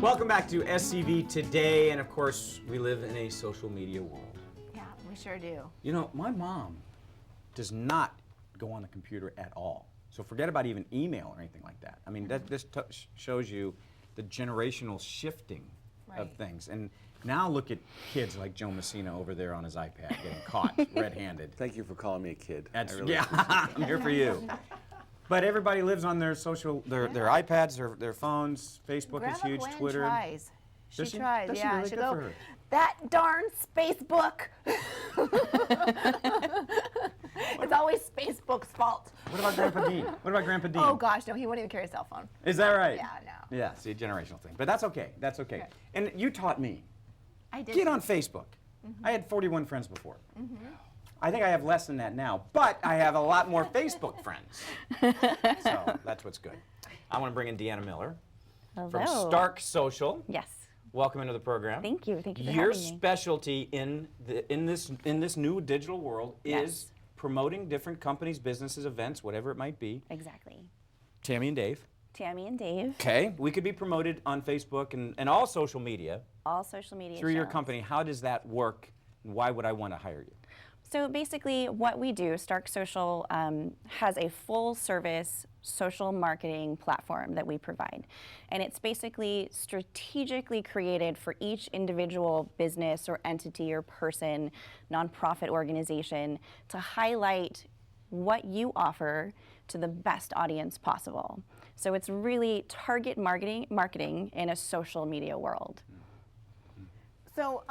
Welcome back to SCV Today, and of course, we live in a social media world. Yeah, we sure do. You know, my mom does not go on the computer at all. So forget about even email or anything like that. I mean, this shows you the generational shifting of things. And now look at kids like Joe Messina over there on his iPad getting caught red-handed. Thank you for calling me a kid. Yeah, I'm here for you. But everybody lives on their their iPads, their phones. Facebook is huge. Gwen Twitter. Tries. She Does she? tries. Does she Yeah, really? she'll Good go. for her. That darn Facebook. It's always Facebook's fault. What about Grandpa Dean? What about Grandpa Dean? Oh gosh, no, he wouldn't even carry a cell phone. Is that right? Yeah, no. Yeah, see, generational thing. But that's okay. That's okay. Okay. And you taught me. I did. Get on Facebook. I had 41 friends before. I think I have less than that now, but I have a lot more Facebook friends. So that's what's good. I want to bring in Deanna Miller Hello. from Stark Social. Yes. Welcome into the program. Thank you. Thank you for Your having me. specialty in this new digital world is Yes. promoting different companies, businesses, events, whatever it might be. Exactly. Tammy and Dave. Tammy and Dave, Okay, we could be promoted on Facebook and all social media all social media through your channels. company. How does that work, and why would I want to hire you? So basically what we do, Stark Social has a full service social marketing platform that we provide. And it's basically strategically created for each individual business or entity or person, nonprofit organization, to highlight what you offer to the best audience possible. So it's really target marketing in a social media world. So,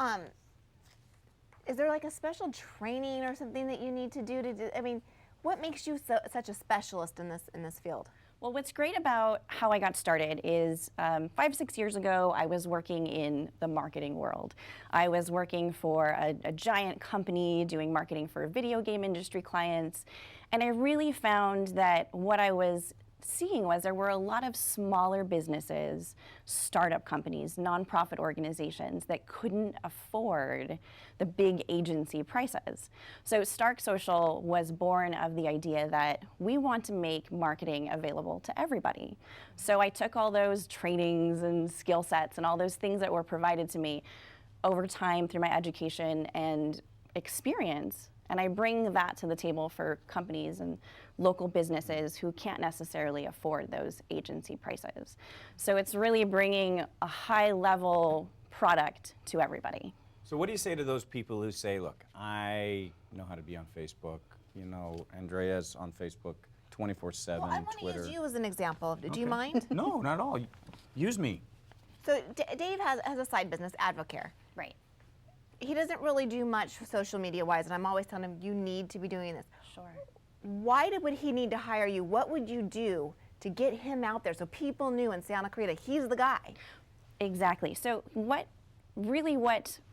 is there like a special training or something that you need to do? I mean, what makes you such a specialist in this field? Well, what's great about how I got started is 5, 6 years ago, I was working in the marketing world. I was working for a giant company doing marketing for video game industry clients, and I really found that what I was seeing was there were a lot of smaller businesses, startup companies, nonprofit organizations that couldn't afford the big agency prices. So Stark Social was born of the idea that we want to make marketing available to everybody. So I took all those trainings and skill sets and all those things that were provided to me over time through my education and experience, and I bring that to the table for companies and local businesses who can't necessarily afford those agency prices. So it's really bringing a high-level product to everybody. So what do you say to those people who say, look, I know how to be on Facebook, you know, Andrea's on Facebook 24/7, Well, I want to Twitter. use you as an example. Do you Okay. mind? No, not at all. Use me. So Dave has a side business, Advocare. Right. He doesn't really do much social media wise, and I'm always telling him, you need to be doing this. Sure. Why would he need to hire you? What would you do to get him out there so people knew in Santa Clarita he's the guy? Exactly. So what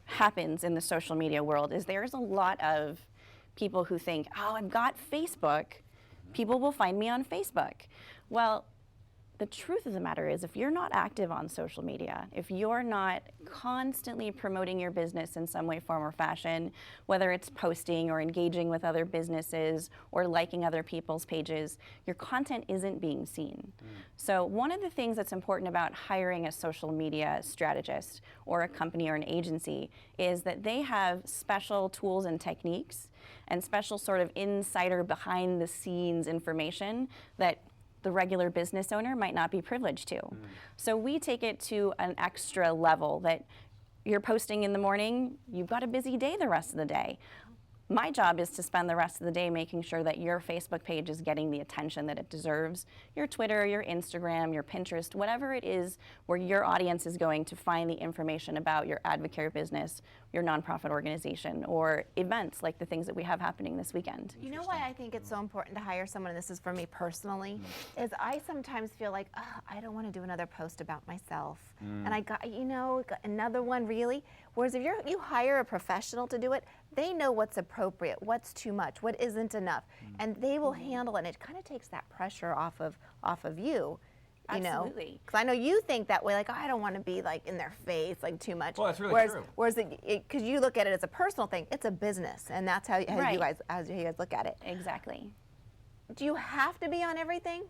happens in the social media world is there's a lot of people who think, oh, I've got Facebook, people will find me on Facebook. Well, the truth of the matter is if you're not active on social media, if you're not constantly promoting your business in some way, form, or fashion, whether it's posting or engaging with other businesses or liking other people's pages, your content isn't being seen. So one of the things that's important about hiring a social media strategist or a company or an agency is that they have special tools and techniques and special sort of insider behind the scenes information that the regular business owner might not be privileged to. So we take it to an extra level that you're posting in the morning, you've got a busy day the rest of the day. My job is to spend the rest of the day making sure that your Facebook page is getting the attention that it deserves. Your Twitter, your Instagram, your Pinterest, whatever it is where your audience is going to find the information about your Advocare business, your nonprofit organization, or events like the things that we have happening this weekend. You know why I think it's so important to hire someone, and this is for me personally, is I sometimes feel like, I don't want to do another post about myself. And I got another one, really? Whereas if you hire a professional to do it, they know what's appropriate, what's too much, what isn't enough, and they will handle it. And it kind of takes that pressure off of you. Absolutely. Because I know you think that way, like, I don't want to be like in their face, like too much. Well, that's really true. Whereas, because you look at it as a personal thing, it's a business, and that's how you Right. guys look at it. Exactly. Do you have to be on everything?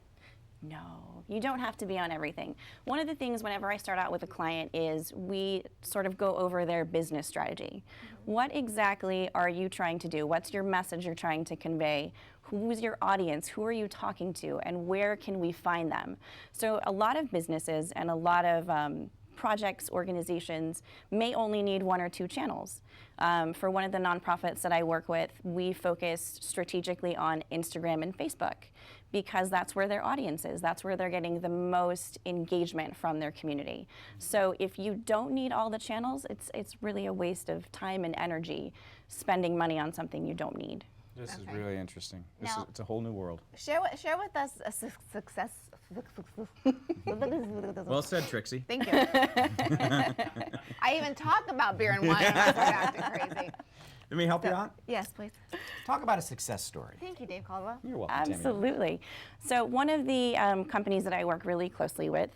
No, you don't have to be on everything. One of the things whenever I start out with a client is we sort of go over their business strategy. What exactly are you trying to do? What's your message you're trying to convey? Who's your audience? Who are you talking to? And where can we find them? So a lot of businesses and a lot of projects, organizations may only need 1 or 2 channels. For one of the nonprofits that I work with, we focus strategically on Instagram and Facebook because that's where their audience is. That's where they're getting the most engagement from their community. So if you don't need all the channels, it's really a waste of time and energy spending money on something you don't need. This is Okay. really interesting. Now- It's a whole new world. Share with us a success. Well said, Trixie. Thank you. I even talk about beer and wine when I start acting crazy. Let me help you out. Yes, please. Talk about a success story. Thank you, Dave Caldwell. You're welcome, Tammy. Absolutely. So one of the companies that I work really closely with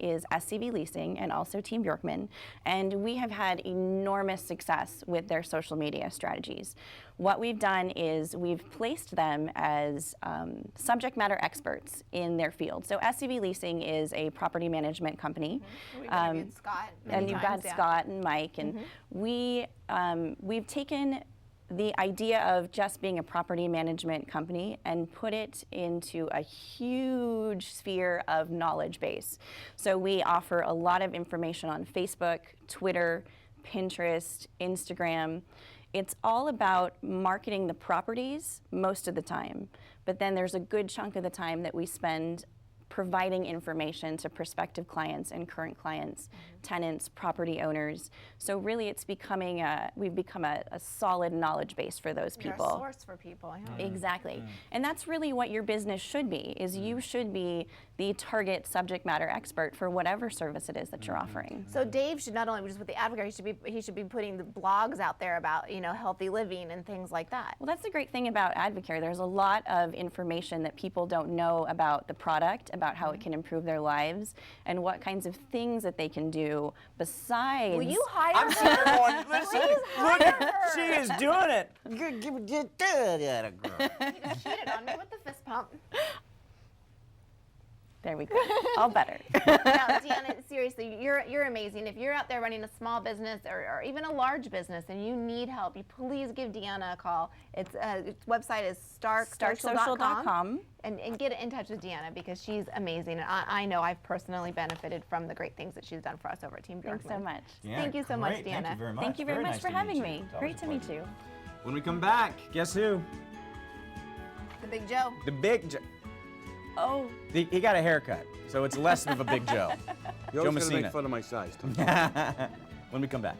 is SCV Leasing and also Team Bjorkman, and we have had enormous success with their social media strategies. What we've done is we've placed them as subject matter experts in their field. So SCV Leasing is a property management company. We've interviewed Scott many And you've got times, yeah. Scott and Mike, and we've taken the idea of just being a property management company and put it into a huge sphere of knowledge base. So we offer a lot of information on Facebook, Twitter, Pinterest, Instagram. It's all about marketing the properties most of the time, but then there's a good chunk of the time that we spend providing information to prospective clients and current clients, tenants, property owners. So really it's becoming we've become a solid knowledge base for those You're people. a source for people. Yeah. Exactly. And that's really what your business should be, is you should be the target subject matter expert for whatever service it is that you're offering. So Dave should not only just with the advocate, he should be putting the blogs out there about healthy living and things like that. Well, that's the great thing about Advocare. There's a lot of information that people don't know about the product, about how it can improve their lives, and what kinds of things that they can do besides. Will you hire I'm her? sitting there going, listen, Please look, hire her. she is doing it. You just cheated on me with the fist pump. There we go. All better. No, Deanna, seriously, you're amazing. If you're out there running a small business or even a large business and you need help, you please give Deanna a call. Its website is starksocial.com. And get in touch with Deanna because she's amazing. And I know I've personally benefited from the great things that she's done for us over at Team Bjorkman. Thanks so much. Yeah, Thank you so much, great. Thank Deanna. you very much. Thank you very much nice for to meet having you. me. It's always Great a to meet pleasure. you. When we come back, guess who? The Big Joe. The Big Joe. Oh, He got a haircut, so it's less of a Big Joe. You're Joe always gonna Messina. make fun of my size. When we come back.